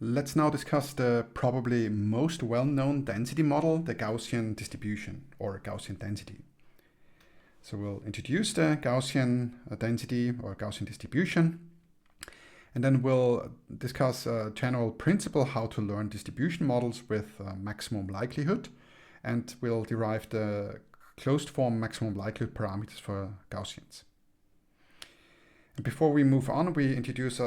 Let's now discuss the probably most well-known density model, the Gaussian distribution or Gaussian density. So we'll introduce the Gaussian density or Gaussian distribution, and then we'll discuss a general principle how to learn distribution models with maximum likelihood, and we'll derive the closed form maximum likelihood parameters for Gaussians. And before we move on, we introduce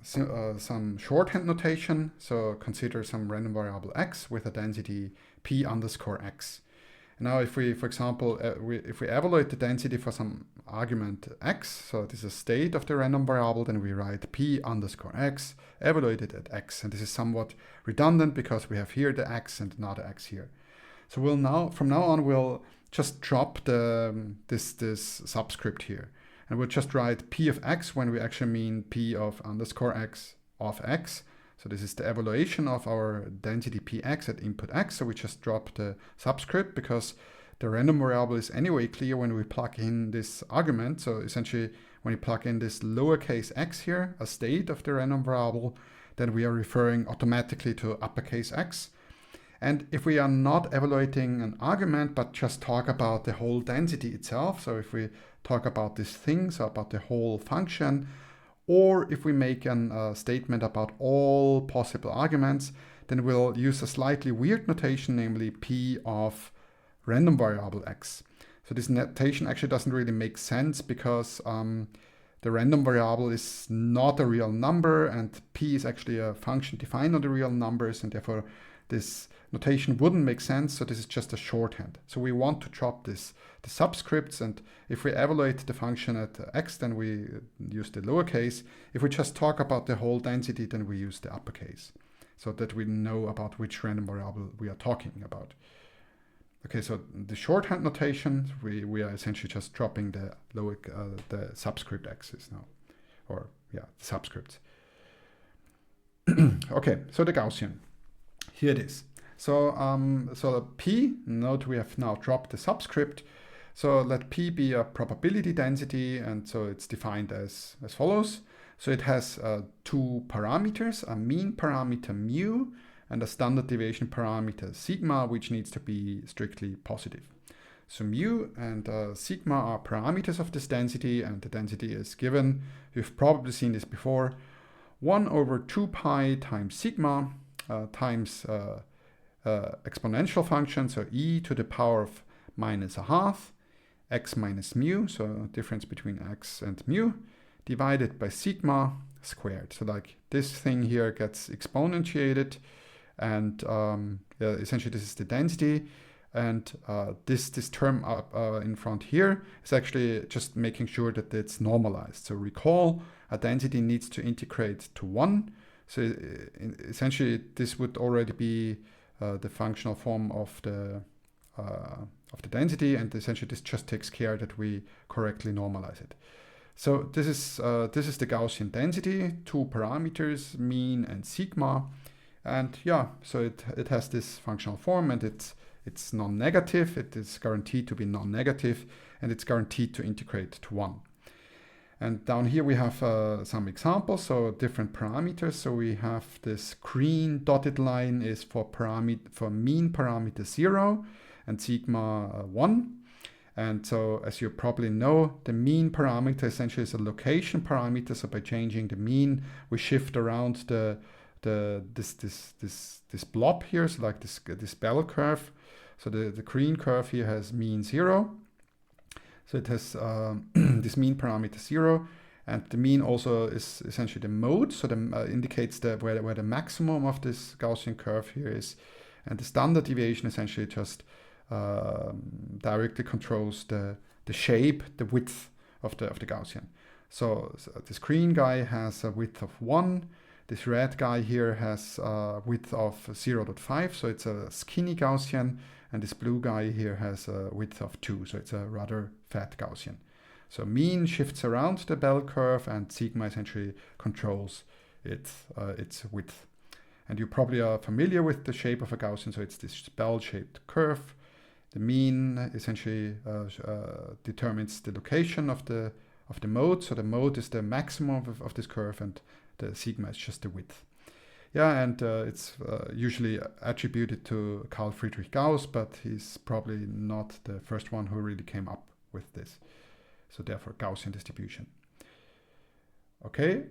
some shorthand notation. So consider some random variable x with a density p underscore x. Now if we, for example, if we evaluate the density for some argument x, so this is a state of the random variable, then we write p underscore x evaluated at x. And this is somewhat redundant because we have here the x and not the x here. So we'll now, from now on, we'll just drop this subscript here. And we'll just write p of x when we actually mean p of underscore x of x. So this is the evaluation of our density px at input x. So we just drop the subscript because the random variable is anyway clear when we plug in this argument. So essentially, when you plug in this lowercase x here, a state of the random variable, then we are referring automatically to uppercase x. And if we are not evaluating an argument, but just talk about the whole density itself, so if we talk about this thing, so about the whole function, or if we make a statement about all possible arguments, then we'll use a slightly weird notation, namely p of random variable x. So this notation actually doesn't really make sense because the random variable is not a real number, and p is actually a function defined on the real numbers, and therefore this notation wouldn't make sense, so this is just a shorthand. So we want to drop the subscripts, and if we evaluate the function at x, then we use the lowercase. If we just talk about the whole density, then we use the uppercase, so that we know about which random variable we are talking about. Okay, so the shorthand notation, we are essentially just dropping the subscript x's now, or yeah, the subscripts. Okay, so the Gaussian. Here it is. So so p, note we have now dropped the subscript. So let p be a probability density, and so it's defined as follows. So it has two parameters, a mean parameter mu and a standard deviation parameter sigma, which needs to be strictly positive. So mu and sigma are parameters of this density, and the density is given, you've probably seen this before, 1 over 2 pi times sigma times exponential function, so e to the power of minus a half, x minus mu, so difference between x and mu, divided by sigma squared. So like this thing here gets exponentiated, and essentially this is the density, and this term up in front here is actually just making sure that it's normalized. So recall, a density needs to integrate to 1. So essentially, this would already be the functional form of the density, and essentially this just takes care that we correctly normalize it. So this is the Gaussian density, two parameters, mean and sigma, and yeah, so it has this functional form, and it's non-negative. It is guaranteed to be non-negative, and it's guaranteed to integrate to 1. And down here we have some examples, so different parameters. So we have this green dotted line is for mean parameter 0 and sigma 1. And so as you probably know, the mean parameter essentially is a location parameter. So by changing the mean, we shift around this blob here, so like this bell curve. So the green curve here has mean 0. So it has this mean parameter 0, and the mean also is essentially the mode, so the indicates where the maximum of this Gaussian curve here is, and the standard deviation essentially just directly controls the shape, the width of the Gaussian. So this green guy has a width of 1. This red guy here has a width of 0.5, so it's a skinny Gaussian. And this blue guy here has a width of 2, so it's a rather fat Gaussian. So mean shifts around the bell curve, and sigma essentially controls its width. And you probably are familiar with the shape of a Gaussian, so it's this bell-shaped curve. The mean essentially determines the location of the mode, so the mode is the maximum of this curve, and the sigma is just the width. Yeah, and it's usually attributed to Carl Friedrich Gauss, but he's probably not the first one who really came up with this. So therefore, Gaussian distribution. Okay.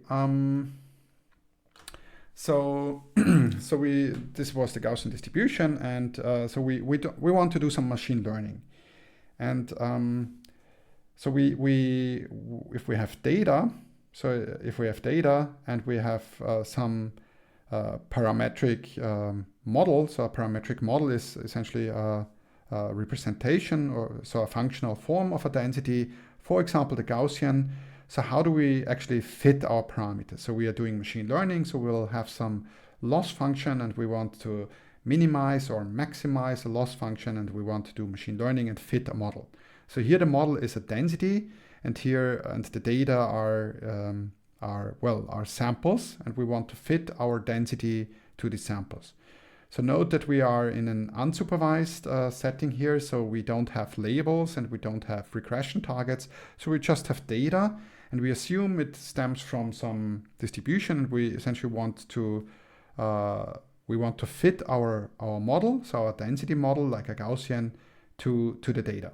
So this was the Gaussian distribution, and so we want to do some machine learning, and so if we have data, and we have some parametric model. So a parametric model is essentially a representation, or so a functional form of a density. For example, the Gaussian. So how do we actually fit our parameters? So we are doing machine learning, so we'll have some loss function, and we want to minimize or maximize a loss function, and we want to do machine learning and fit a model. So here the model is a density, and the data are samples, and we want to fit our density to the samples. So note that we are in an unsupervised setting here, so we don't have labels and we don't have regression targets. So we just have data, and we assume it stems from some distribution, and we essentially want to fit our model, so our density model, like a Gaussian, to the data.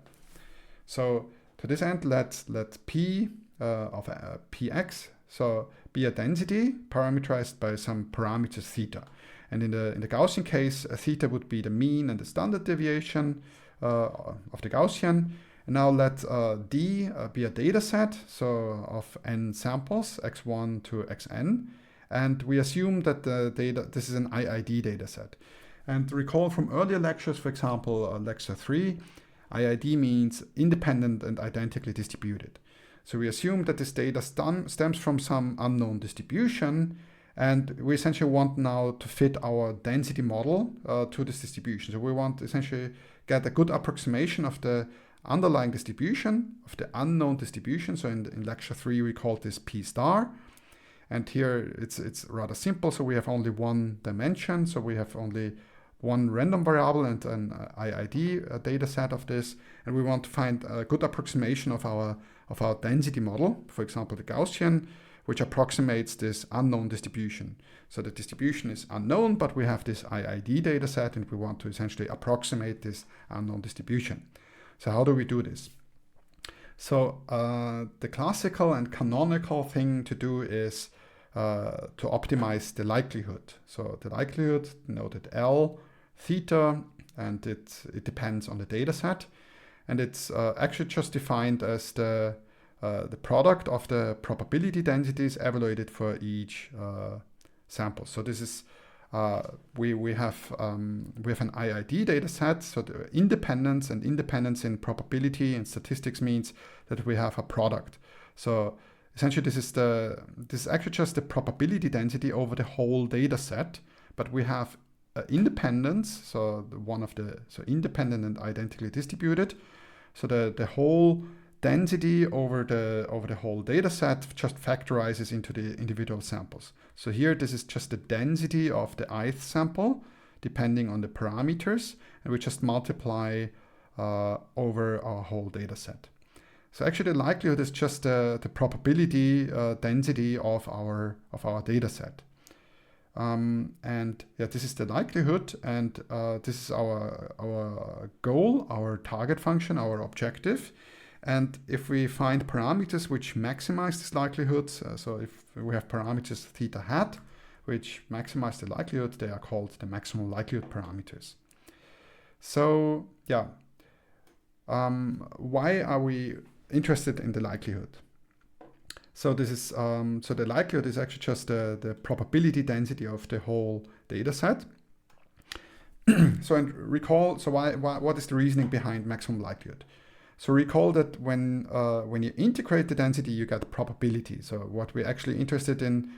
So to this end, let P of Px so be a density parameterized by some parameter theta. And in the Gaussian case, theta would be the mean and the standard deviation of the Gaussian. And now let D be a data set, so of n samples, x1 to xn. And we assume that this is an IID data set. And recall from earlier lectures, for example, lecture 3, IID means independent and identically distributed. So we assume that this data stems from some unknown distribution, and we essentially want now to fit our density model to this distribution. So we want to essentially get a good approximation of the underlying distribution, of the unknown distribution. So in lecture 3, we called this P star. And here it's rather simple. So we have only one dimension. So we have only one random variable and an IID data set of this. And we want to find a good approximation of our density model, for example, the Gaussian, which approximates this unknown distribution. So the distribution is unknown, but we have this IID data set, and we want to essentially approximate this unknown distribution. So how do we do this? So the classical and canonical thing to do is to optimize the likelihood. So the likelihood, noted L theta, and it depends on the data set. And it's actually just defined as the product of the probability densities evaluated for each sample. So this is we have an IID data set. So the independence in probability and statistics means that we have a product. So essentially, this is actually just the probability density over the whole data set, but we have independence. So independent and identically distributed. So the whole density over the whole data set just factorizes into the individual samples. So here, this is just the density of the ith sample, depending on the parameters, and we just multiply over our whole data set. So actually, the likelihood is just the probability density of our data set. And yeah, this is the likelihood, and this is our goal, our target function, our objective. And if we find parameters which maximize this likelihood, so if we have parameters theta hat, which maximize the likelihood, they are called the maximum likelihood parameters. So yeah, why are we interested in the likelihood? So this is so the likelihood is actually just the probability density of the whole data set. So and recall, so what is the reasoning behind maximum likelihood? So recall that when you integrate the density, you get probability. So what we're actually interested in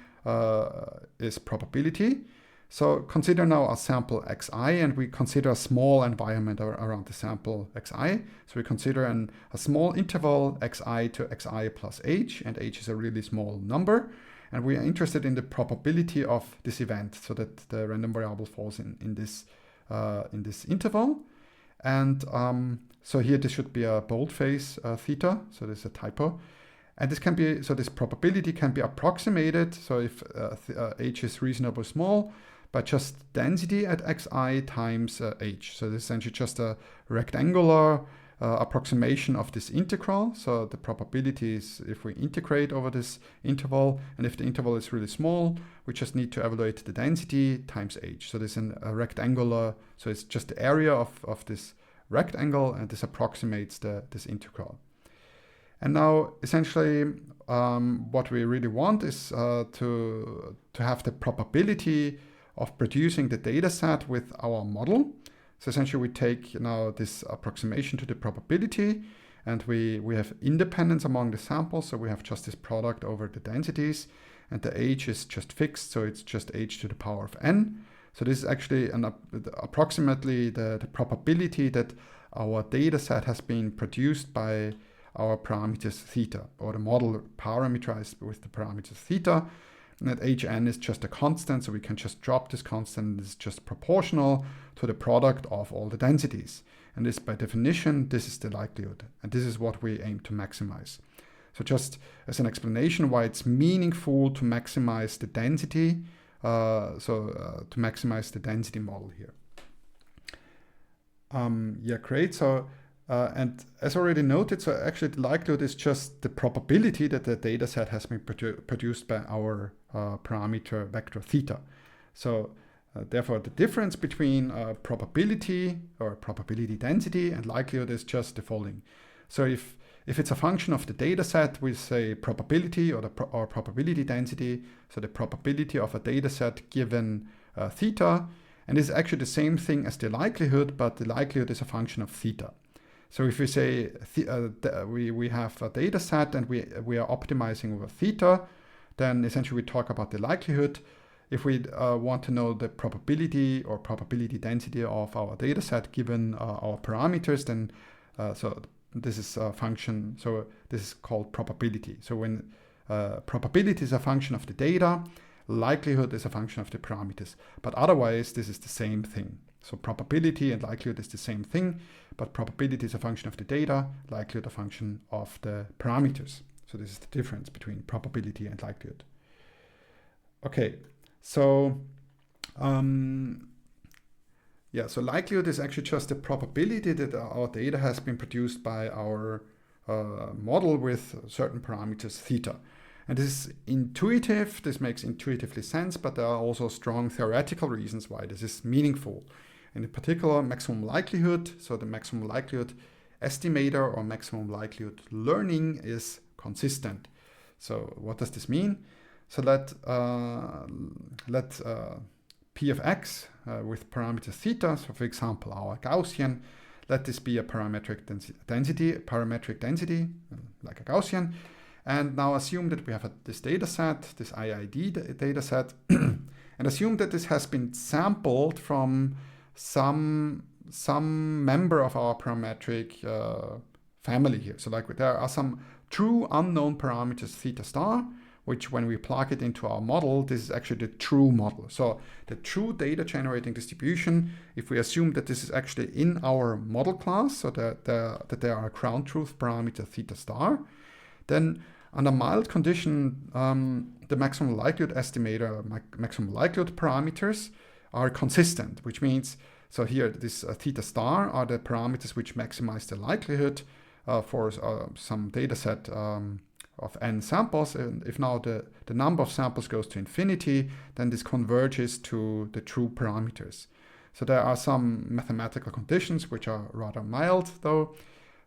is probability. So consider now a sample xi, and we consider a small environment around the sample xi. So we consider a small interval xi to xi plus h, and h is a really small number. And we are interested in the probability of this event, so that the random variable falls in this interval. And so here this should be a boldface theta, so this is a typo. And this can be, so this probability can be approximated. So if h is reasonably small, by just density at xi times h. So this is essentially just a rectangular approximation of this integral. So the probability is if we integrate over this interval, and if the interval is really small, we just need to evaluate the density times h. So this is a rectangular, so it's just the area of this rectangle, and this approximates this integral. And now essentially what we really want is to have the probability of producing the data set with our model. So essentially we take now this approximation to the probability, and we have independence among the samples. So we have just this product over the densities, and the h is just fixed. So it's just h to the power of n. So this is actually approximately the probability that our data set has been produced by our parameters theta, or the model parameterized with the parameters theta. And that hn is just a constant, so we can just drop this constant. It's just proportional to the product of all the densities. And this, by definition, this is the likelihood. And this is what we aim to maximize. So just as an explanation why it's meaningful to maximize the density, to maximize the density model here. Yeah, great. So, and as already noted, so actually the likelihood is just the probability that the data set has been produced by our parameter vector theta. So therefore the difference between probability or probability density and likelihood is just the following. So if it's a function of the data set, we say probability or probability density, so the probability of a data set given theta, and this is actually the same thing as the likelihood, but the likelihood is a function of theta. So if we say we have a data set and we are optimizing over theta, then essentially we talk about the likelihood. If we want to know the probability or probability density of our data set given our parameters, then so this is a function. So this is called probability. So when probability is a function of the data, likelihood is a function of the parameters. But otherwise, this is the same thing. So probability and likelihood is the same thing, but probability is a function of the data, likelihood a function of the parameters. So this is the difference between probability and likelihood. Okay, so yeah, so likelihood is actually just the probability that our data has been produced by our model with certain parameters theta. And this is intuitive, this makes intuitively sense, but there are also strong theoretical reasons why this is meaningful. And in particular, maximum likelihood, so the maximum likelihood estimator or maximum likelihood learning is consistent. So what does this mean? So let p of x with parameter theta, so for example our Gaussian, let this be a parametric density, like a Gaussian. And now assume that we have this data set, this IID data set, and assume that this has been sampled from some member of our parametric family here. So like there are some true unknown parameters theta star, which when we plug it into our model, this is actually the true model. So the true data generating distribution, if we assume that this is actually in our model class, so that there are ground truth parameter theta star, then under mild condition, the maximum likelihood estimator, maximum likelihood parameters are consistent, which means, so here this theta star are the parameters which maximize the likelihood for some data set of n samples. And if now the number of samples goes to infinity, then this converges to the true parameters. So there are some mathematical conditions which are rather mild though.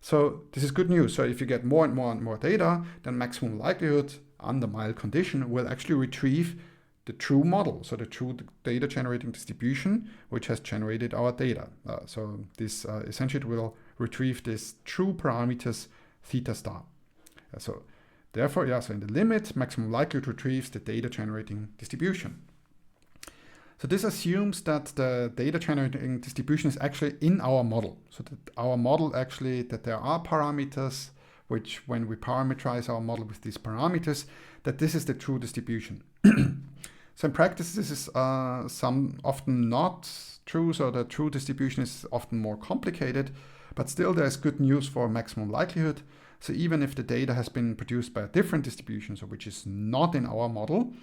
So this is good news. So if you get more and more and more data, then maximum likelihood under mild condition will actually retrieve the true model. So the true data generating distribution, which has generated our data. So this essentially will retrieve this true parameters theta star. So therefore, yeah, so in the limit, maximum likelihood retrieves the data generating distribution. So this assumes that the data generating distribution is actually in our model. So that our model actually, that there are parameters, which when we parameterize our model with these parameters, that this is the true distribution. So in practice, this is often not true. So the true distribution is often more complicated, but still there's good news for maximum likelihood. So even if the data has been produced by a different distribution, so which is not in our model,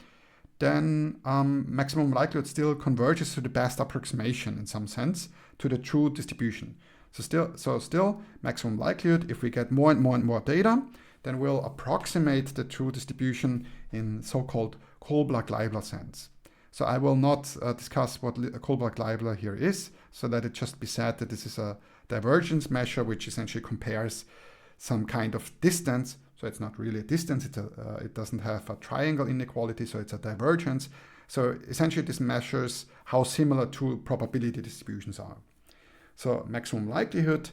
then maximum likelihood still converges to the best approximation in some sense to the true distribution. So still maximum likelihood, if we get more and more data, then we'll approximate the true distribution in so-called Kohlberg-Leibler sense. So I will not discuss what Kohlberg-Leibler here is, so that it just be said that this is a divergence measure which essentially compares some kind of distance. So it's not really a distance, it doesn't have a triangle inequality, so it's a divergence. So essentially this measures how similar two probability distributions are. So maximum likelihood,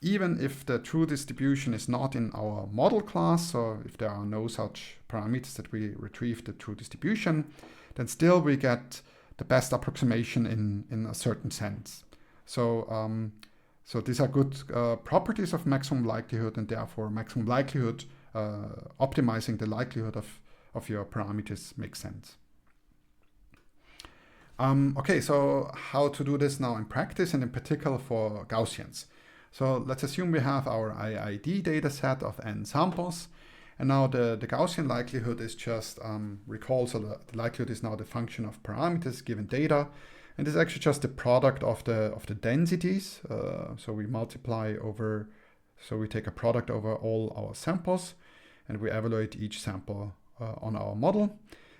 even if the true distribution is not in our model class, so if there are no such parameters that we retrieve the true distribution, then still we get the best approximation in a certain sense. So, so these are good properties of maximum likelihood, and therefore maximum likelihood, optimizing the likelihood of your parameters makes sense. Okay, so how to do this now in practice, and in particular for Gaussians. So let's assume we have our IID data set of n samples, and now the Gaussian likelihood is just, recall, so the likelihood is now the function of parameters given data, and it's actually just the product of the densities. So we multiply over, so we take a product over all our samples, and we evaluate each sample on our model.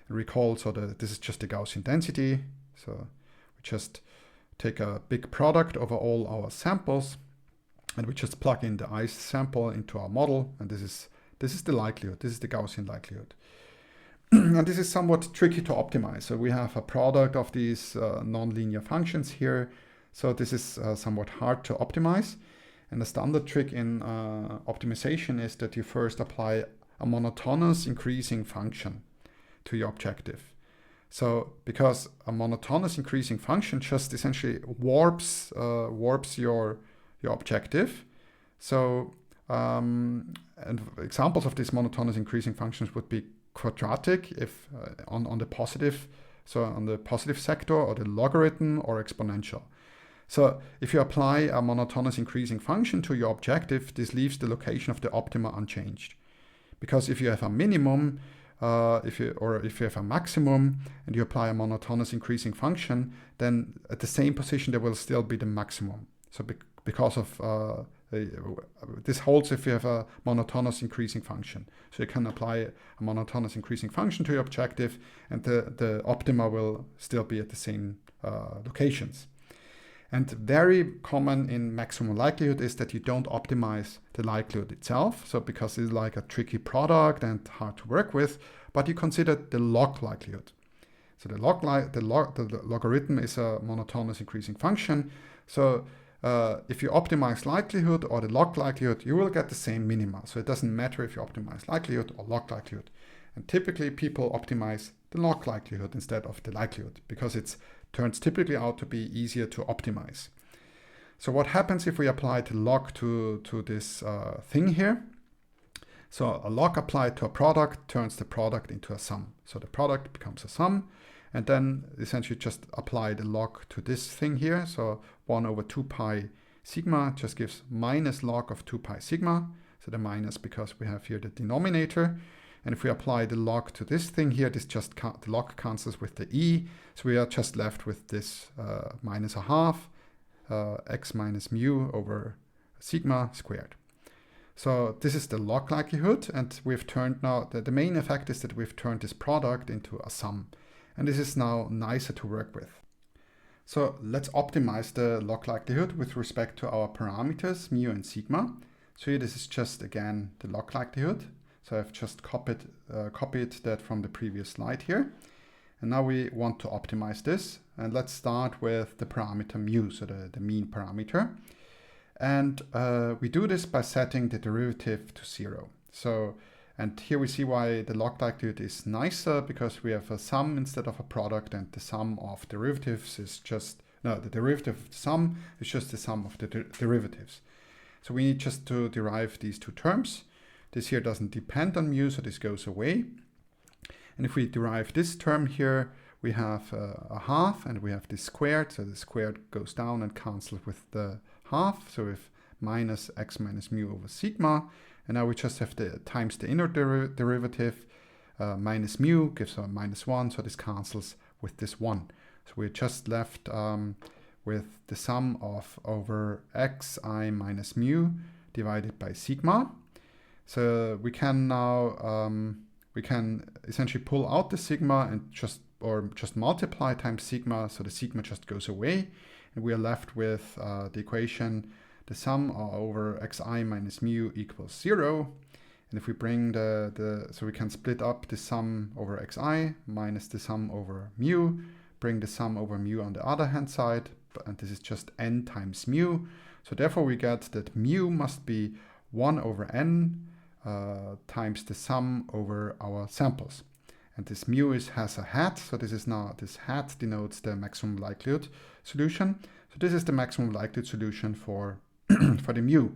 And recall, so this is just the Gaussian density, so we just take a big product over all our samples, and we just plug in the ith sample into our model, and this is the likelihood, this is the Gaussian likelihood. And this is somewhat tricky to optimize. So we have a product of these nonlinear functions here, so this is somewhat hard to optimize. And the standard trick in optimization is that you first apply a monotonous increasing function to your objective. So because a monotonous increasing function just essentially warps your objective. So and examples of these monotonous increasing functions would be quadratic if on the positive, so on the positive sector, or the logarithm, or exponential. So if you apply a monotonous increasing function to your objective, this leaves the location of the optima unchanged. Because if you have a minimum, if you have a maximum, and you apply a monotonous increasing function, then at the same position there will still be the maximum. So because of this holds if you have a monotonous increasing function. So you can apply a monotonous increasing function to your objective, and the optima will still be at the same locations. And very common in maximum likelihood is that you don't optimize the likelihood itself. So because it's like a tricky product and hard to work with, but you consider the log likelihood. So the logarithm is a monotonous increasing function. So if you optimize likelihood or the log likelihood, you will get the same minima. So it doesn't matter if you optimize likelihood or log likelihood. And typically people optimize the log likelihood instead of the likelihood, because it turns typically out to be easier to optimize. So what happens if we apply the log to this thing here? So a log applied to a product turns the product into a sum. So the product becomes a sum, and then essentially just apply the log to this thing here. So 1 over 2 pi sigma just gives minus log of 2 pi sigma. So the minus because we have here the denominator. And if we apply the log to this thing here, this just the log cancels with the e. So we are just left with this minus a half x minus mu over sigma squared. So this is the log likelihood, and we've turned now, the main effect is that we've turned this product into a sum. And this is now nicer to work with. So let's optimize the log likelihood with respect to our parameters mu and sigma. So here this is just again the log likelihood. So I've just copied that from the previous slide here. And now we want to optimize this. And let's start with the parameter mu, so the mean parameter. And we do this by setting the derivative to 0. So, and here we see why the log likelihood is nicer, because we have a sum instead of a product, and the sum of derivatives is just, no, the derivative of the sum is just the sum of the derivatives. So we need just to derive these two terms. This here doesn't depend on mu, so this goes away. And if we derive this term here, we have a half, and we have this squared, so the squared goes down and cancels with the half. So we have minus x minus mu over sigma, And now we just have the times the inner derivative, minus mu gives a minus 1, so this cancels with this 1. So we're just left with the sum of over xi minus mu divided by sigma. So we can now we can essentially pull out the sigma and just multiply times sigma, so the sigma just goes away, and we are left with the equation the sum over xi minus mu equals 0. And if we bring so we can split up the sum over xi minus the sum over mu, bring the sum over mu on the other hand side, and this is just n times mu. So therefore we get that mu must be 1 over n times the sum over our samples. And this mu has a hat, so this hat denotes the maximum likelihood solution. So this is the maximum likelihood solution for for the mu.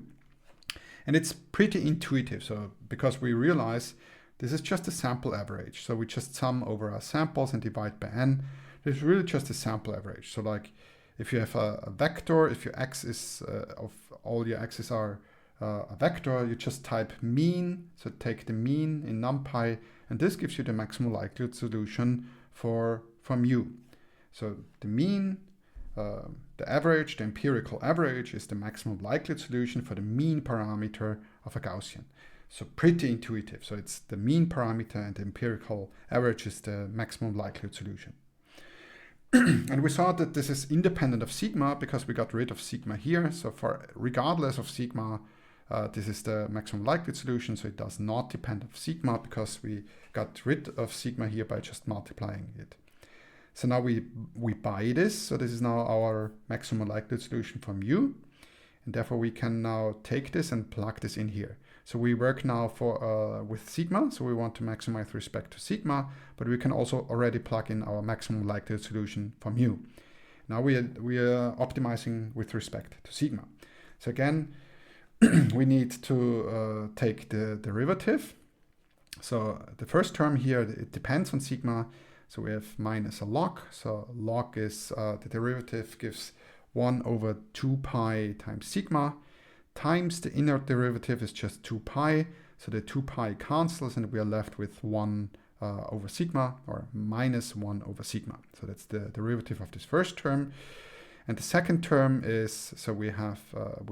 And it's pretty intuitive, so because we realize this is just a sample average. So we just sum over our samples and divide by n. It's really just a sample average. So like if you have a vector, if your x is of all your x's are a vector, you just type mean, so take the mean in NumPy, and this gives you the maximum likelihood solution for mu. So the mean, the average, the empirical average is the maximum likelihood solution for the mean parameter of a Gaussian. So pretty intuitive. So it's the mean parameter and the empirical average is the maximum likelihood solution. And we saw that this is independent of sigma because we got rid of sigma here. So for regardless of sigma, this is the maximum likelihood solution. So it does not depend on sigma because we got rid of sigma here by just multiplying it. So now we buy this. So this is now our maximum likelihood solution for mu. And therefore we can now take this and plug this in here. So we work now with sigma. So we want to maximize with respect to sigma, but we can also already plug in our maximum likelihood solution for mu. Now we are optimizing with respect to sigma. So again, we need to take the derivative. So the first term here, it depends on sigma. So we have minus a log. So log is the derivative gives 1 over 2 pi times sigma times the inner derivative is just 2 pi. So the 2 pi cancels and we are left with 1 over sigma or minus 1 over sigma. So that's the derivative of this first term. And the second term is, so we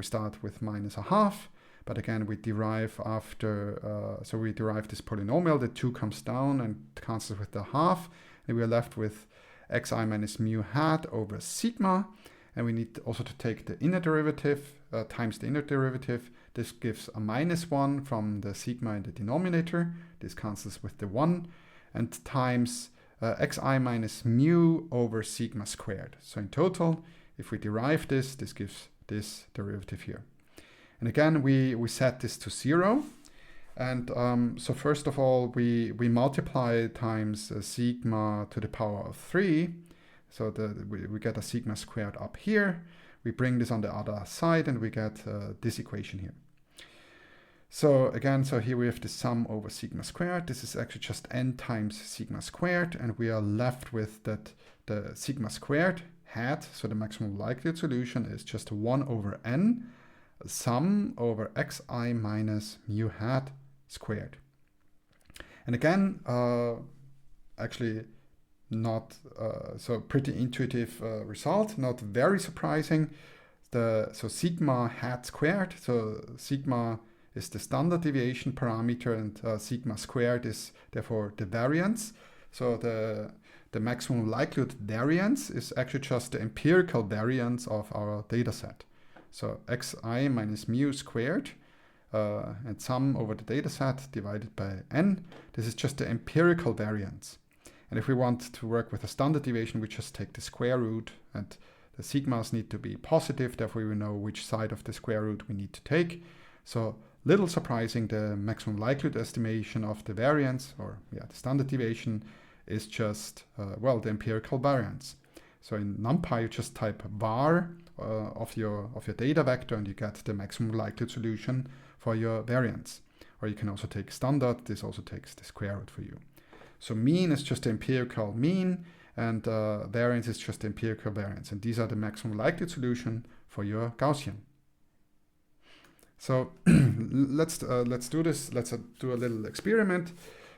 start with minus a half, but again we derive after, so we derive this polynomial, the 2 comes down and cancels with the half, and we are left with xi minus mu hat over sigma, and we need also to take the inner derivative times the inner derivative. This gives a minus 1 from the sigma in the denominator, this cancels with the 1, and times xi minus mu over sigma squared. So in total, if we derive this, this gives this derivative here. And again, we set this to 0. And so first of all, we multiply times sigma to the power of 3. So we get a sigma squared up here. We bring this on the other side and we get this equation here. So again, so here we have the sum over sigma squared. This is actually just n times sigma squared. And we are left with that the sigma squared hat, so the maximum likelihood solution is just 1 over n sum over xi minus mu hat squared. And again, actually not so pretty intuitive result, not very surprising. So sigma hat squared, so sigma is the standard deviation parameter and sigma squared is therefore the variance. So the maximum likelihood variance is actually just the empirical variance of our data set. So xi minus mu squared and sum over the data set divided by n. This is just the empirical variance. And if we want to work with a standard deviation, we just take the square root and the sigmas need to be positive. Therefore, we know which side of the square root we need to take. So little surprising, the maximum likelihood estimation of the variance or the standard deviation is just, well, the empirical variance. So in NumPy, you just type var of your data vector and you get the maximum likelihood solution for your variance. Or you can also take standard. This also takes the square root for you. So mean is just the empirical mean and variance is just the empirical variance. And these are the maximum likelihood solution for your Gaussian. So let's do this. Let's do a little experiment.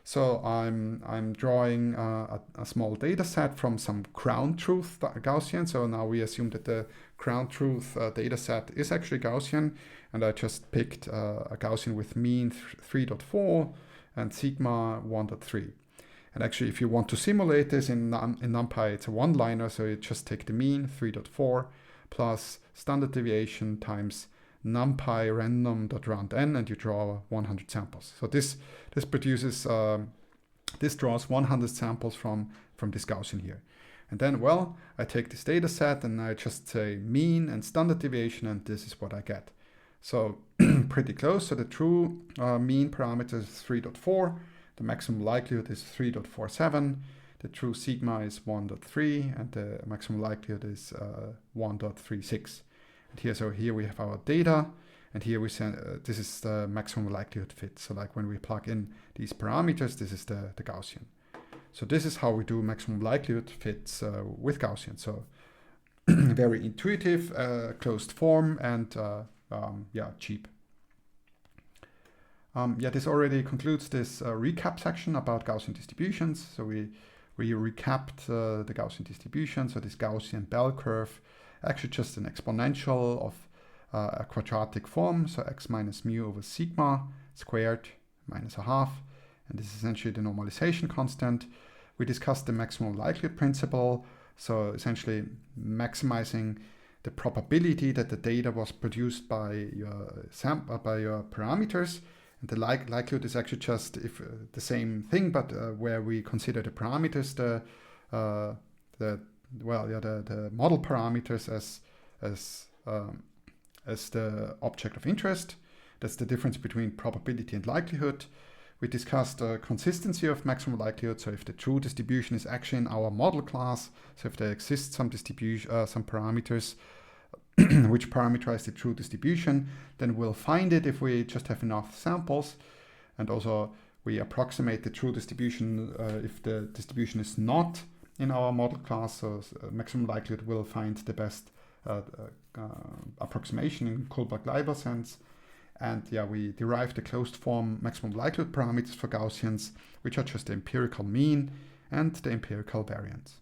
So I'm drawing a small data set from some ground truth Gaussian. So now we assume that the ground truth data set is actually Gaussian, and I just picked a Gaussian with mean 3.4 and sigma 1.3. And actually, if you want to simulate this in NumPy, it's a one-liner, so you just take the mean 3.4 plus standard deviation times NumPy random.roundn, and you draw 100 samples. So this produces this draws 100 samples from this Gaussian here. And then, well, I take this data set and I just say mean and standard deviation, and this is what I get. So pretty close. So the true mean parameter is 3.4. The maximum likelihood is 3.47. The true sigma is 1.3, and the maximum likelihood is 1.36. And here, so here we have our data, and here we send this is the maximum likelihood fit. So like when we plug in these parameters, this is the Gaussian. So this is how we do maximum likelihood fits with Gaussian. So very intuitive, closed form, and yeah, cheap. Yeah, this already concludes this recap section about Gaussian distributions. So we recapped the Gaussian distribution. So this Gaussian bell curve, actually just an exponential of a quadratic form. So x minus mu over sigma squared minus a half. And this is essentially the normalization constant. We discussed the maximum likelihood principle. So essentially maximizing the probability that the data was produced by your parameters. And the likelihood is actually just if the same thing, but where we consider the parameters, the model parameters as the object of interest. That's the difference between probability and likelihood. We discussed the consistency of maximum likelihood. So if the true distribution is actually in our model class, so if there exists some distribution, some parameters which parameterize the true distribution, then we'll find it if we just have enough samples. And also we approximate the true distribution if the distribution is not in our model class. So maximum likelihood will find the best approximation in Kullback-Leibler sense. And yeah, we derive the closed form maximum likelihood parameters for Gaussians, which are just the empirical mean and the empirical variance.